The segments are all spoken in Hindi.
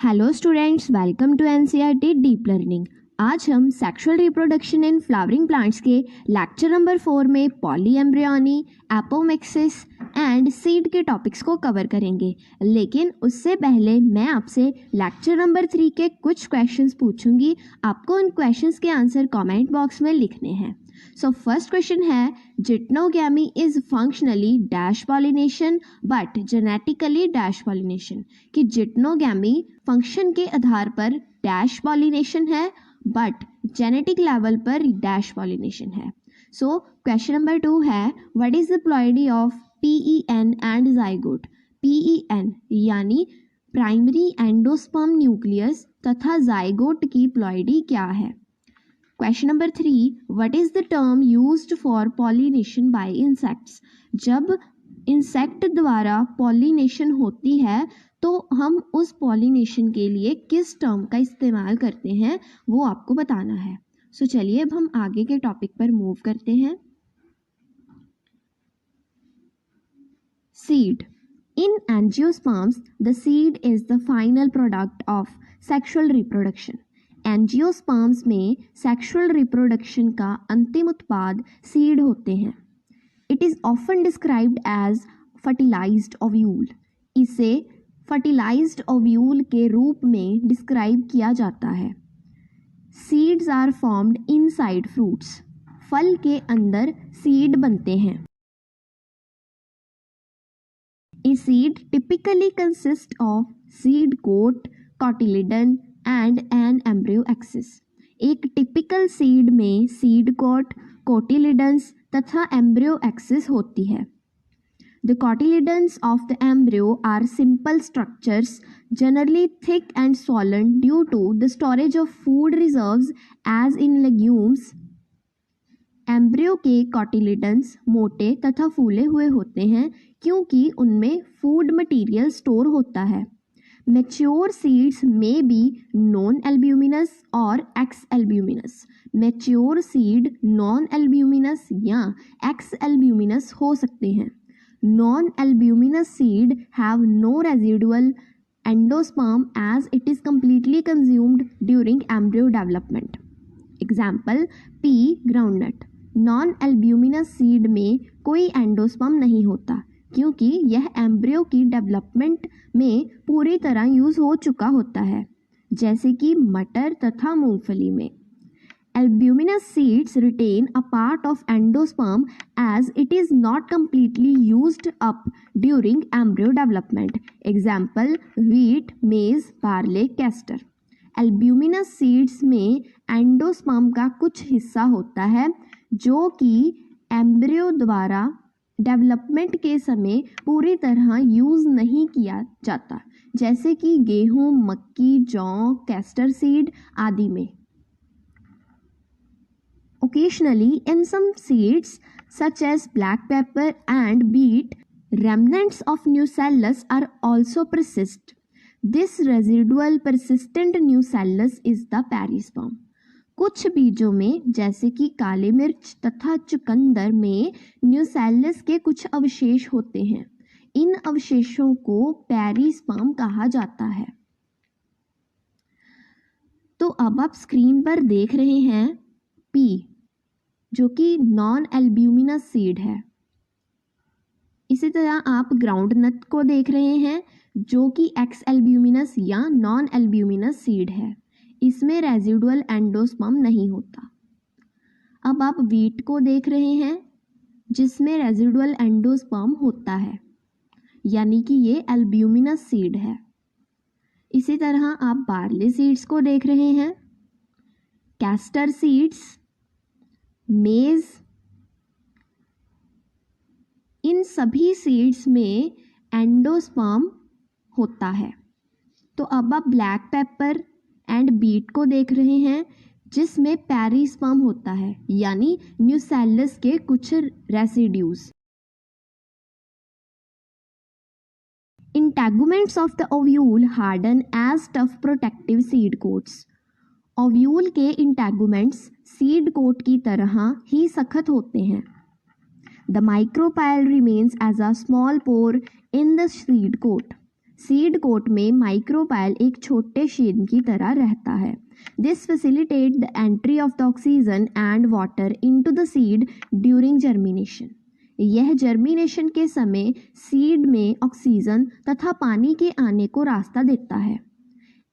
Hello students, welcome to NCERT deep learning. आज हम sexual reproduction in flowering plants के लेक्चर नंबर 4 में पॉलीएम्ब्रियोनी, एपोमिक्सिस एंड सीड के टॉपिक्स को कवर करेंगे। लेकिन उससे पहले मैं आपसे लेक्चर नंबर 3 के कुछ क्वेश्चंस पूछूंगी। आपको उन क्वेश्चंस के आंसर कमेंट बॉक्स में लिखने हैं। सो फर्स्ट क्वेश्चन है, geitonogamy is functionally dash pollination but genetically dash pollination. कि जिटनोगैमी फंक्शन के आधार पर डैश पॉलिनेशन है बट जेनेटिक लेवल पर डैश पॉलिनेशन है। सो क्वेश्चन नंबर 2 है, what is the ploidy of PEN and zygote. PEN यानी प्राइमरी एंडोस्पर्म न्यूक्लियस तथा जाइगोट की प्लॉइडी क्या है। Question number 3, what is the term used for pollination by insects. जब इंसेक्ट द्वारा पॉलिनेशन होती है तो हम उस पॉलिनेशन के लिए किस टर्म का इस्तेमाल करते हैं वो आपको बताना है। सो चलिए अब हम आगे के टॉपिक पर मूव करते हैं। Seed. In angiosperms the seed is the final product of sexual reproduction. Angiosperms में सेक्सुअल रिप्रोडक्शन का अंतिम उत्पाद सीड होते हैं। It is often described as fertilised ovule. इसे फर्टिलाइज्ड ओव्यूल के रूप में डिस्क्राइब किया जाता है। Seeds are formed inside fruits. फल के अंदर सीड बनते हैं। A seed typically consists of seed coat, cotyledon and an embryo axis. एक टिपिकल सीड में सीड कोट, कोटिलिडन्स तथा एम्ब्रियो एक्सिस होती है। The cotyledons of the embryo are simple structures, generally thick and swollen due to the storage of food reserves as in legumes. Embryo के कॉटिलिडन्स मोटे तथा फूले हुए होते हैं क्योंकि उनमें फूड मटेरियल स्टोर होता है। मैच्योर सीड्स में बी नॉन एल्ब्यूमिनस और exalbuminous. Mature seed non albuminous या एक्स एल्ब्यूमिनस हो सकते हैं। Non albuminous seed have no residual endosperm as it is completely consumed during embryo development. Example pea groundnut. Non albuminous seed में कोई एंडोस्पर्म नहीं होता क्योंकि यह एम्ब्रियो की डेवलपमेंट में पूरी तरह यूज हो चुका होता है, जैसे कि मटर तथा मूंगफली में। Albuminous seeds retain a part of endosperm as it is not completely used up during embryo development. Example wheat, maize, barley, castor. Albuminous seeds में एंडोस्पर्म का कुछ हिस्सा होता है जो कि एम्ब्रियो द्वारा डेवलपमेंट के समय पूरी तरह यूज नहीं किया जाता, जैसे कि गेहूं, मक्की, जौ, कैस्टर सीड आदि में। Occasionally in some seeds such as black pepper and beet, remnants of nucellus are also persist. This residual persistent nucellus is the perisperm. कुछ बीजों में जैसे कि काली मिर्च तथा चुकंदर में न्यूसेलस के कुछ अवशेष होते हैं। इन अवशेषों को पेरिस्पर्म कहा जाता है। तो अब आप स्क्रीन पर देख रहे हैं पी, जो कि नॉन एल्ब्यूमिनस सीड है। इसी तरह आप ग्राउंडनट को देख रहे हैं जो कि एक्स एल्ब्यूमिनस या नॉन एल्ब्यूमिनस सीड है। इसमें रेजिडुअल एंडोस्पर्म नहीं होता। अब आप व्हीट को देख रहे हैं जिसमें रेजिडुअल एंडोस्पर्म होता है, यानी कि ये एल्ब्यूमिनस सीड है। इसी तरह आप बार्ले सीड्स को देख रहे हैं, कैस्टर सीड्स, मेज। इन सभी सीड्स में एंडोस्पर्म होता है। तो अब आप ब्लैक पेपर एंड बीट को देख रहे हैं जिसमें पेरिस्पर्म होता है, यानी न्यूसेलस के कुछ residues. Integuments of the ovule harden as tough protective seed coats. Ovule के इंटेगुमेंट्स सीड कोट की तरह ही सख्त होते हैं। The micropyle remains as a small pore in the seed coat. Seed coat में माइक्रोपाइल एक छोटे शेड की तरह रहता है. This facilitate the entry of the oxygen and water into the seed during germination. यह जर्मिनेशन के समय सीड में ऑक्सीजन तथा पानी के आने को रास्ता देता है.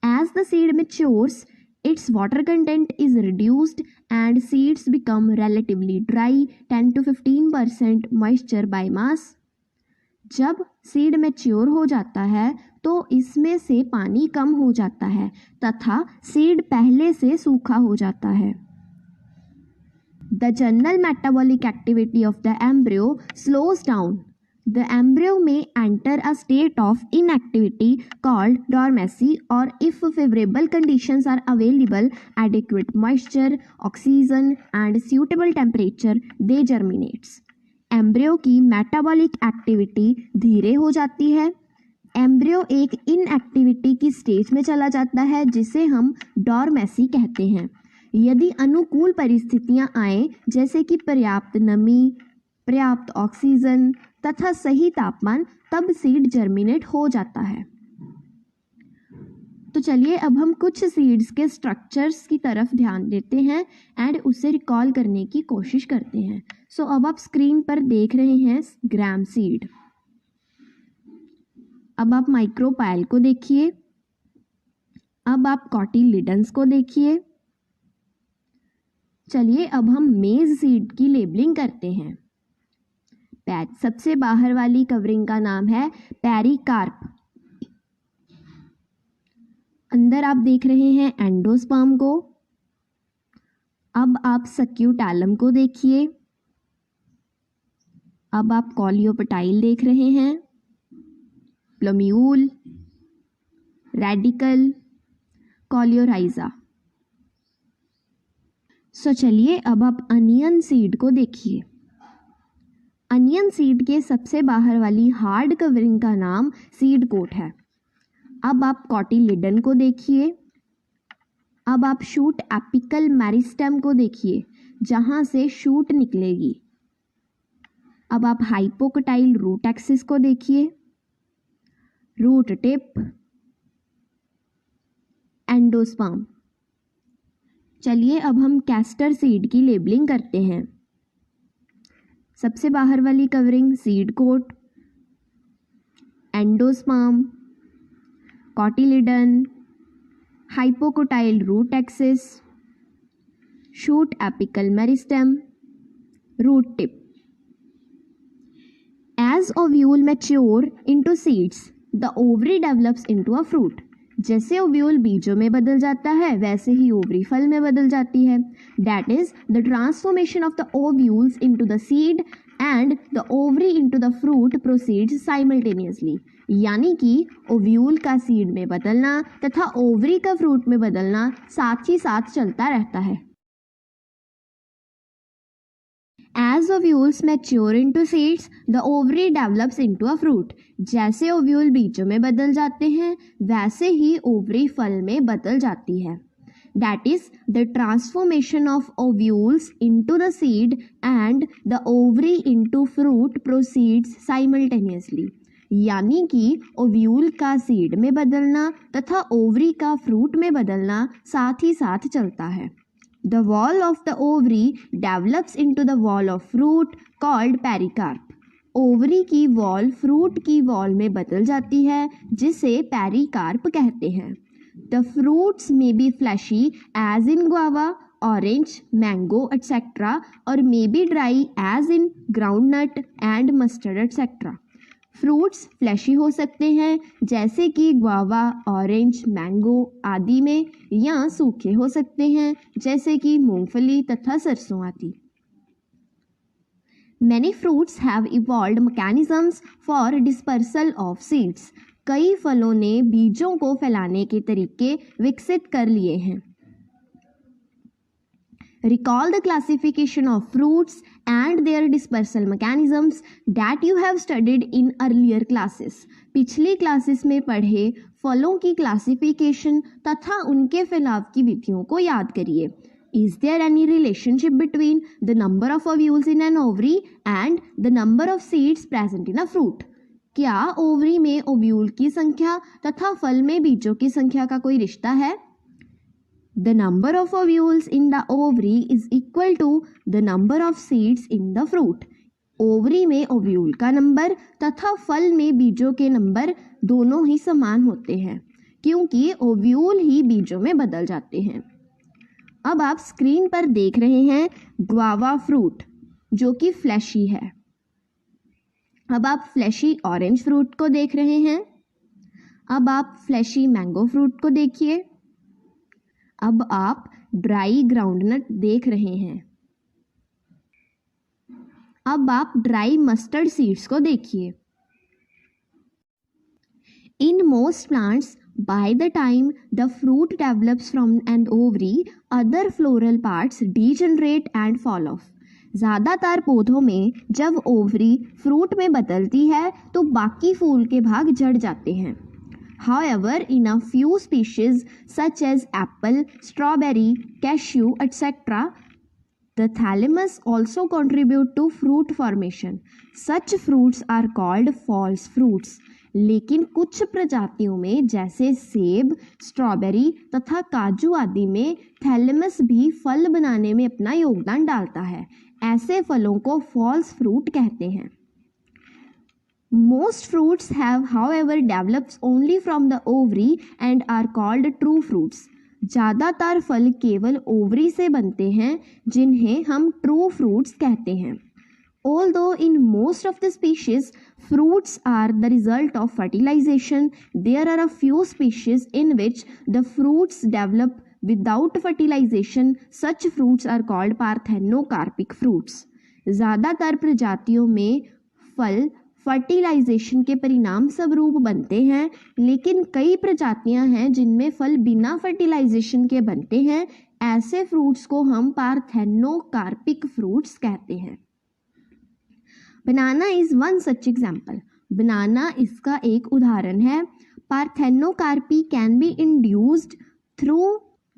As the seed matures, its water content is reduced and seeds become relatively dry, 10 to 15% moisture by mass. जब सीड मैच्योर हो जाता है तो इसमें से पानी कम हो जाता है तथा सीड पहले से सूखा हो जाता है. The general metabolic activity of the embryo slows down. The embryo may enter a state of inactivity called dormancy, or if favorable conditions are available, adequate moisture, oxygen and suitable temperature, they germinates. Embryo की मेटाबॉलिक एक्टिविटी धीरे हो जाती है. एम्ब्रियो एक इनएक्टिविटी की स्टेज में चला जाता है जिसे हम डॉर्मेसी कहते हैं. यदि अनुकूल परिस्थितियां आए जैसे कि पर्याप्त नमी, पर्याप्त ऑक्सीजन तथा सही तापमान, तब सीड जर्मिनेट हो जाता है. तो चलिए अब हम कुछ सीड्स के स्ट्रक्चर्स की तरफ ध्यान देते हैं एंड उसे रिकॉल करने की कोशिश करते हैं. सो अब आप स्क्रीन पर देख रहे हैं ग्राम सीड. अब आप माइक्रोपाइल को देखिए. अब आप कॉटिलिडन्स को देखिए. चलिए अब हम मेज सीड की लेबलिंग करते हैं. सबसे बाहर वाली कवरिंग का नाम है पेरिकार्प. अंदर आप देख रहे हैं एंडोस्पर्म को. अब आप सक्यूटैलम को देखिए. अब आप कॉलियोपेटाइल देख रहे हैं, प्लम्यूल, रेडिकल, कॉलियोराइजा. सो चलिए अब आप अनियन सीड को देखिए. अनियन सीड के सबसे बाहर वाली हार्ड कवरिंग का नाम सीड कोट है. अब आप कॉटिलिडन को देखिए. अब आप शूट एपिकल मेरिस्टेम को देखिए जहां से शूट निकलेगी. अब आप हाइपोकोटाइल रूट एक्सिस को देखिए, रूट टिप, एंडोस्पर्म. चलिए अब हम कैस्टर सीड की लेबलिंग करते हैं. सबसे बाहर वाली covering seed coat, endosperm, cotyledon, hypocotyl root axis, shoot apical meristem, root tip. As ovule mature into seeds, the ovary develops into a fruit. जैसे ओव्यूल बीजों में बदल जाता है वैसे ही ओवरी फल में बदल जाती है. That is the transformation of the ovules into the seed and the ovary into the fruit proceeds simultaneously. यानी कि ओव्यूल का सीड में बदलना तथा ओवरी का फ्रूट में बदलना साथ ही साथ चलता रहता है. As ovules mature into seeds, the ovary develops into a fruit. जैसे ओव्यूल बीजों में बदल जाते हैं वैसे ही ओवरी फल में बदल जाती है. That is the transformation of ovules into the seed and the ovary into fruit proceeds simultaneously. यानी कि ओव्यूल का सीड में बदलना तथा ओवरी का फ्रूट में बदलना साथ ही साथ चलता है. The wall of the ovary develops into the wall of fruit called pericarp. Ovary की वॉल फ्रूट की वॉल में बदल जाती है जिसे पेरिकार्प कहते हैं. The fruits may be fleshy as in guava, orange, mango, etc. or may be dry as in groundnut and mustard, etc. Fruits fleshy हो सकते हैं जैसे कि ग्वावा, ऑरेंज, मैंगो आदि में, या सूखे हो सकते हैं जैसे कि मूंगफली तथा सरसों आदि. Many fruits have evolved mechanisms for dispersal of seeds. कई फलों ने बीजों को फैलाने के तरीके विकसित कर लिए हैं. Recall the classification of fruits and their dispersal mechanisms that you have studied in earlier classes. पिछली क्लासेस में पढ़े फलों की क्लासिफिकेशन तथा उनके फैलाव की विधियों को याद करिए. Is there any relationship between the number of ovules in an ovary and the number of seeds present in a fruit? क्या ओवरी में ओव्यूल की संख्या तथा फल में बीजों की संख्या का कोई रिश्ता है? The number of ovules in the ovary is equal to the number of seeds in the fruit. Ovary में ओव्यूल का नंबर तथा फल में बीजों के नंबर दोनों ही समान होते हैं, क्योंकि ओव्यूल ही बीजों में बदल जाते हैं। अब आप स्क्रीन पर देख रहे हैं ग्वावा फ्रूट, जो कि फ्लैशी है। अब आप फ्लैशी ऑरेंज फ्रूट को देख रहे हैं। अब आप फ्लैशी मैंगो फ्रूट को देखिए। अब आप ड्राई ग्राउंडनट देख रहे हैं। अब आप ड्राई मस्टर्ड सीड्स को देखिए। In most plants, by the time the fruit develops from an ovary, other floral parts degenerate and fall off. ज़्यादातर पौधों में जब ओवरी फ्रूट में बदलती है तो बाकी फूल के भाग झड़ जाते हैं। However, in a few species such as apple, strawberry, cashew, etc., the thalamus also contribute to fruit formation. Such fruits are called false fruits. लेकिन कुछ प्रजातियों में जैसे सेब, स्ट्रॉबेरी तथा काजू आदि में थैलेमस भी फल बनाने में अपना योगदान डालता है। ऐसे फलों को फॉल्स फ्रूट कहते हैं। Most fruits have, however, developed only from the ovary and are called true fruits. ज़्यादातर फल केवल ओवरी से बनते हैं, जिन्हें हम ट्रू फ्रूट्स कहते हैं। Although in most of the species, fruits are the result of fertilization, there are a few species in which the fruits develop without fertilization. Such fruits are called parthenocarpic fruits. ज़्यादातर प्रजातियों में फल फर्टिलाइजेशन के परिणाम स्वरूप बनते हैं, लेकिन कई प्रजातियां हैं जिनमें फल बिना फर्टिलाइजेशन के बनते हैं। ऐसे फ्रूट्स को हम पार्थेनोकार्पिक फ्रूट्स कहते हैं। Banana is one such example. Banana इसका एक उदाहरण है। Parthenocarpy can be induced through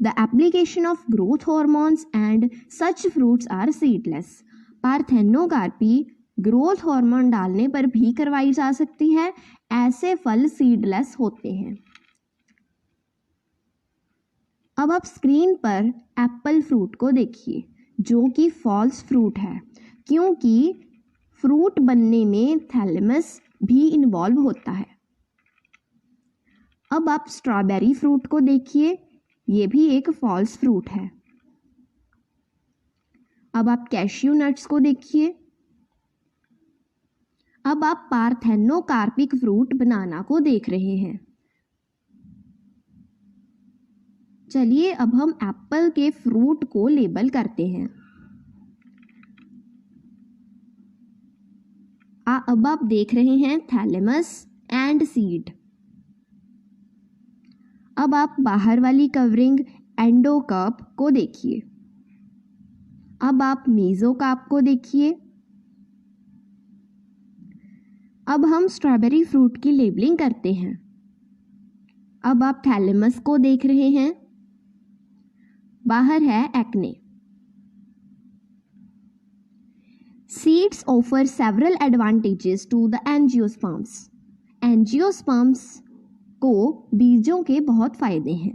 the application of growth hormones and such fruits are seedless. Parthenocarpy growth hormone डालने पर भी करवाई जा सकती है। ऐसे फल सीडलेस होते हैं। अब आप स्क्रीन पर एप्पल फ्रूट को देखिए, जो कि फॉल्स फ्रूट है, क्योंकि फ्रूट बनने में थैलेमस भी इन्वॉल्व होता है। अब आप स्ट्रॉबेरी फ्रूट को देखिए, ये भी एक फॉल्स फ्रूट है। अब आप कैश्यू नट्स को देखिए। अब आप पार्थेनोकार्पिक फ्रूट बनाना को देख रहे हैं। चलिए अब हम एप्पल के फ्रूट को लेबल करते हैं। अब आप देख रहे हैं थैलेमस एंड सीड। अब आप बाहर वाली कवरिंग एंडोकार्प को देखिए। अब आप मेसोकार्प को देखिए। अब हम स्ट्रॉबेरी फ्रूट की लेबलिंग करते हैं। अब आप थैलेमस को देख रहे हैं। बाहर है acne. Seeds offer several advantages to the angiosperms. Angiosperms को बीजों के बहुत फायदे हैं।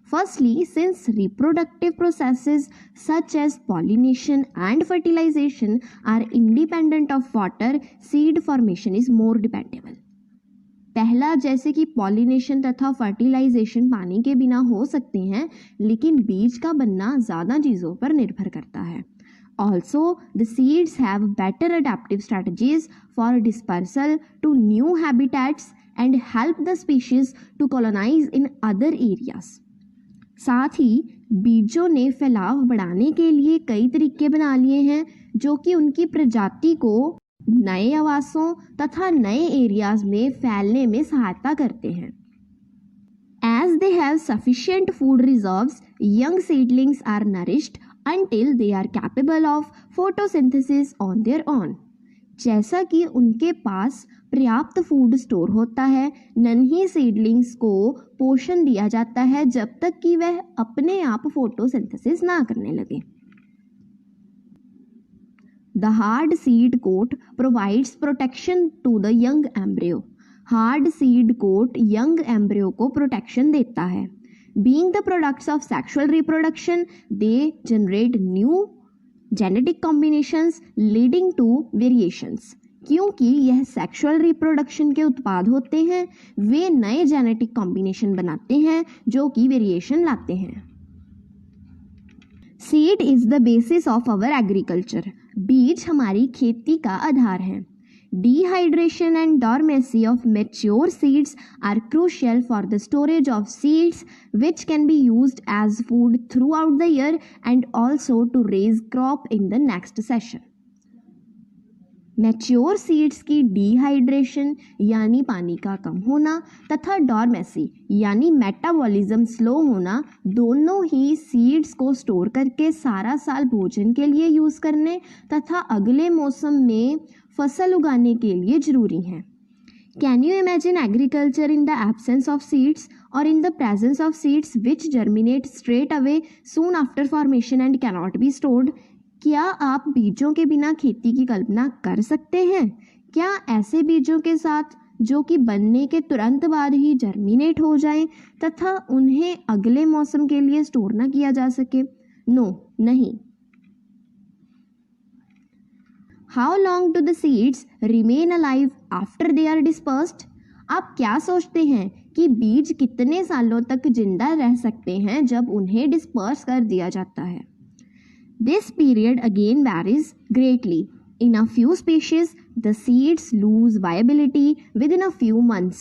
Firstly, since reproductive processes such as pollination and fertilization are independent of water, seed formation is more dependable. पहला, जैसे कि पॉलिनेशन तथा फर्टिलाइजेशन पानी के बिना हो सकते हैं, लेकिन बीज का बनना ज़्यादा चीज़ों पर निर्भर करता है। Also, the seeds have better adaptive strategies for dispersal to new habitats and help the species to colonize in other areas. साथ ही बीजों ने फैलाव बढ़ाने के लिए कई तरीके बना लिए हैं, जो कि उनकी प्रजाति को नए आवासों तथा नए एरियाज में फैलने में सहायता करते हैं। As they have sufficient food reserves, young seedlings are nourished until they are capable of photosynthesis on their own. जैसा कि उनके पास पर्याप्त फूड स्टोर होता है, नन्ही सीडलिंग्स को पोषण दिया जाता है जब तक कि वह अपने आप फोटोसिंथेसिस ना करने लगे। The hard seed coat provides protection to the young embryo. Hard seed coat young embryo को protection देता है. Being the products of sexual reproduction, they generate new genetic combinations leading to variations. क्योंकि यह सेक्सुअल रिप्रोडक्शन के उत्पाद होते हैं, वे नए जेनेटिक कॉम्बिनेशन बनाते हैं जो कि वेरिएशन लाते हैं. Seed is the basis of our agriculture. बीज हमारी खेती का आधार है. Dehydration and dormancy of mature seeds are crucial for the storage of seeds, which can be used as food throughout the year and also to raise crop in the next session. Mature seeds की डिहाइड्रेशन यानी पानी का कम होना तथा डॉर्मेसी यानी मेटाबॉलिज्म स्लो होना दोनों ही सीड्स को स्टोर करके सारा साल भोजन के लिए यूज़ करने तथा अगले मौसम में फसल उगाने के लिए जरूरी हैं. Can you imagine agriculture in the absence of seeds और in the presence of seeds which germinate straight away soon after formation and cannot be stored. क्या आप बीजों के बिना खेती की कल्पना कर सकते हैं? क्या ऐसे बीजों के साथ जो कि बनने के तुरंत बाद ही जर्मिनेट हो जाएं तथा उन्हें अगले मौसम के लिए स्टोर ना किया जा सके? नो, नहीं. How long do the seeds remain alive after they are dispersed. आप क्या सोचते हैं कि बीज कितने सालों तक जिंदा रह सकते हैं जब उन्हें डिस्पर्स कर दिया जाता है? This period again varies greatly. In a few species, the seeds lose viability within a few months.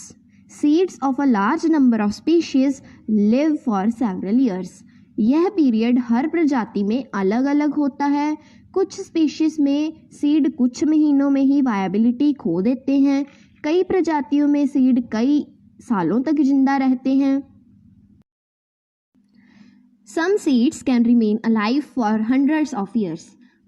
Seeds of a large number of species live for several years. यह पीरियड हर प्रजाति में अलग अलग होता है. कुछ स्पीशीज में सीड कुछ महीनों में ही वायबिलिटी खो देते हैं. कई प्रजातियों में सीड कई सालों तक जिंदा रहते हैं. Some seeds can remain alive for hundreds of years.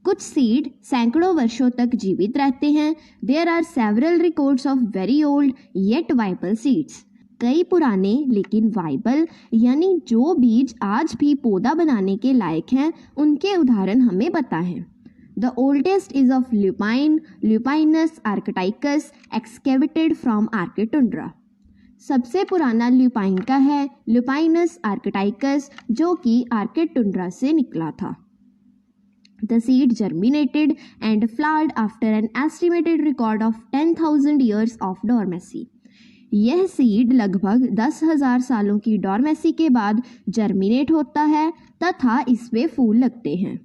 कुछ सीड सैकड़ों वर्षों तक जीवित रहते हैं. There are several records of very old yet viable seeds. कई पुराने लेकिन वाइबल यानी जो बीज आज भी पौधा बनाने के लायक हैं उनके उदाहरण हमें पता हैं. The oldest is of lupine, Lupinus arcticus, excavated from Architundra. सबसे पुराना ल्यूपाइन का है, लुपाइनस आर्कटाइकस, जो कि आर्किटुंड्रा से निकला था. The seed germinated and flowered after an estimated record of 10,000 years of dormancy. यह सीड लगभग 10,000 सालों की डॉर्मेसी के बाद जर्मिनेट होता है तथा इसमें फूल लगते हैं.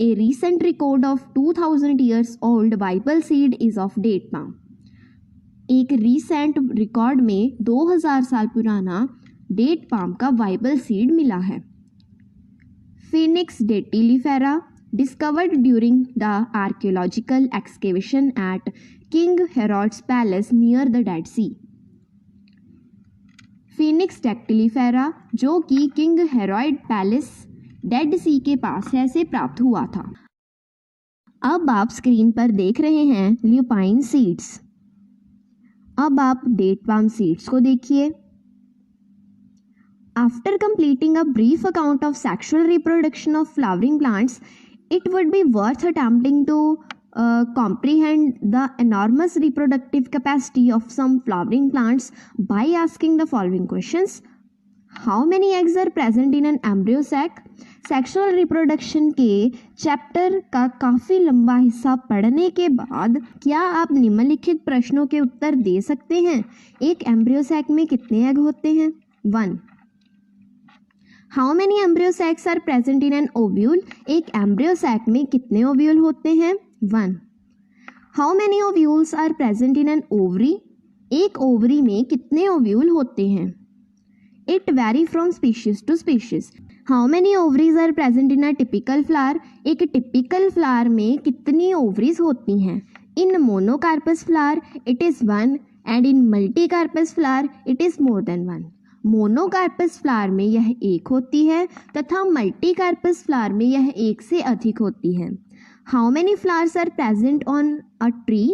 A recent record of 2,000 years old viable seed is of date palm. एक रीसेंट रिकॉर्ड में 2000 साल पुराना डेट पाम का वाइबल सीड मिला है. Phoenix dactylifera discovered during the archaeological excavation at King Herod's palace near the Dead Sea. Phoenix dactylifera जो कि King Herod palace Dead Sea के पास है से प्राप्त हुआ था. अब आप स्क्रीन पर देख रहे हैं ल्यूपाइन सीड्स. अब आप डेट पाम सीड्स को देखिए. After completing a brief account of sexual reproduction of flowering plants, it would be worth attempting to comprehend the enormous reproductive capacity of some flowering plants by asking the following questions. How many eggs are present in an embryo sac? Sexual reproduction के चैप्टर का काफ़ी लंबा हिस्सा पढ़ने के बाद क्या आप निम्नलिखित प्रश्नों के उत्तर दे सकते हैं? एक एम्ब्रियो सैक में कितने एग होते हैं? 1. How many embryo sacs are present in an ovule? एक एम्ब्रियो सैक में कितने ओव्यूल होते हैं? 1. How many ovules are present in an ovary? एक ओवरी में कितने ओव्यूल होते हैं? It vary from species to species. How many ovaries are present in a typical flower? एक टिपिकल फ्लावर में कितनी ओवरीज होती हैं? In monocarpous flower it is 1 and in multicarpous flower it is more than 1. Monocarpous flower में यह एक होती है तथा मल्टीकार्पस फ्लावर में यह एक से अधिक होती है. How many flowers are present on a tree?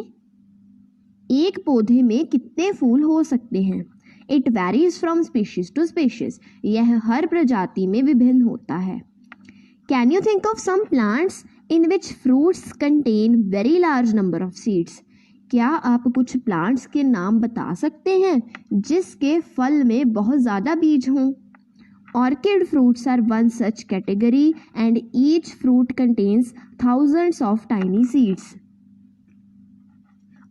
एक पौधे में कितने फूल हो सकते हैं? It varies from species to species. यह हर प्रजाति में विभिन्न होता है. Can you think of some plants in which fruits contain very large number of seeds. क्या आप कुछ प्लांट्स के नाम बता सकते हैं जिसके फल में बहुत ज़्यादा बीज हों? Orchid fruits are one such category and each fruit contains thousands of tiny seeds.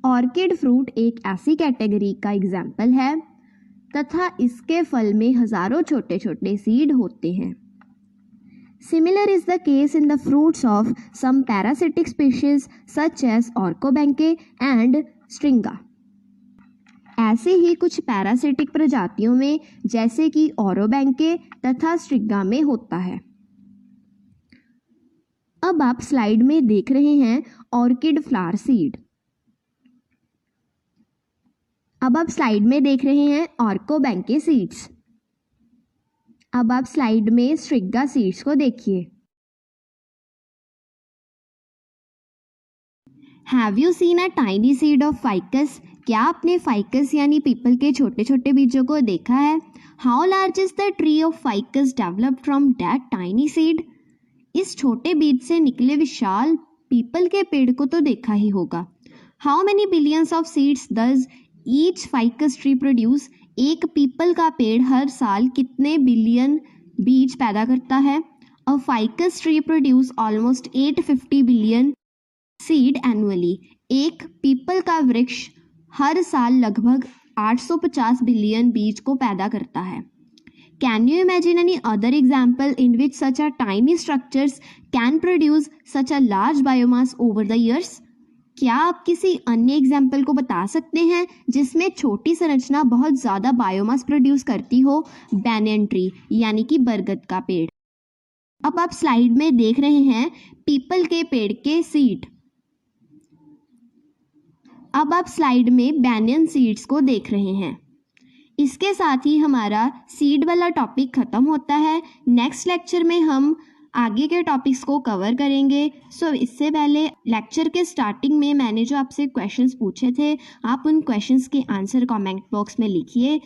Orchid fruit एक ऐसी कैटेगरी का एग्जाम्पल है तथा इसके फल में हजारों छोटे छोटे सीड होते हैं. Similar is the case in the fruits of some parasitic species such as Orchobanche and Stringa. ऐसे ही कुछ पैरासिटिक प्रजातियों में जैसे कि ओरोबैंके तथा स्ट्रिगा में होता है. अब आप स्लाइड में देख रहे हैं ऑर्किड फ्लावर सीड. अब आप स्लाइड में देख रहे हैं ऑर्कोबैंके सीड्स. अब आप स्लाइड में स्ट्रिगा सीड्स को देखिए. Have you seen a tiny seed of ficus? क्या आपने फाइकस यानी पीपल के छोटे छोटे बीजों को देखा है? How large is the tree of ficus developed from that tiny seed? इस छोटे बीज से निकले विशाल पीपल के पेड़ को तो देखा ही होगा. How many billions of seeds does each ficus tree produce? एक पीपल का पेड़ हर साल कितने बिलियन बीज पैदा करता है? A ficus tree produce almost 850 billion seed annually. एक पीपल का वृक्ष हर साल लगभग 850 बिलियन बीज को पैदा करता है. Can you imagine any other example in which such a tiny structures can produce such a large biomass over the years? क्या आप किसी अन्य एग्जाम्पल को बता सकते हैं जिसमें छोटी संरचना बहुत ज़्यादा बायोमास प्रोड्यूस करती हो? बैनियन ट्री यानी कि बरगद का पेड़. अब आप स्लाइड में देख रहे हैं पीपल के पेड़ के सीड. अब आप स्लाइड में बैनियन सीड्स को देख रहे हैं. इसके साथ ही हमारा सीड वाला टॉपिक ख़त्म होता है. नेक्स्ट लेक्चर में हम आगे के टॉपिक्स को कवर करेंगे. सो इससे पहले लेक्चर के स्टार्टिंग में मैंने जो आपसे क्वेश्चंस पूछे थे, आप उन क्वेश्चंस के आंसर कमेंट बॉक्स में लिखिए.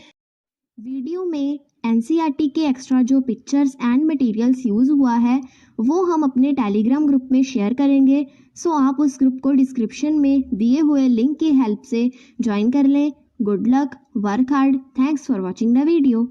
वीडियो में एनसीईआरटी के एक्स्ट्रा जो पिक्चर्स एंड मटेरियल्स यूज़ हुआ है वो हम अपने टेलीग्राम ग्रुप में शेयर करेंगे. सो आप उस ग्रुप को डिस्क्रिप्शन में दिए हुए लिंक की हेल्प से ज्वाइन कर लें. Good luck, work hard. Thanks for watching the video.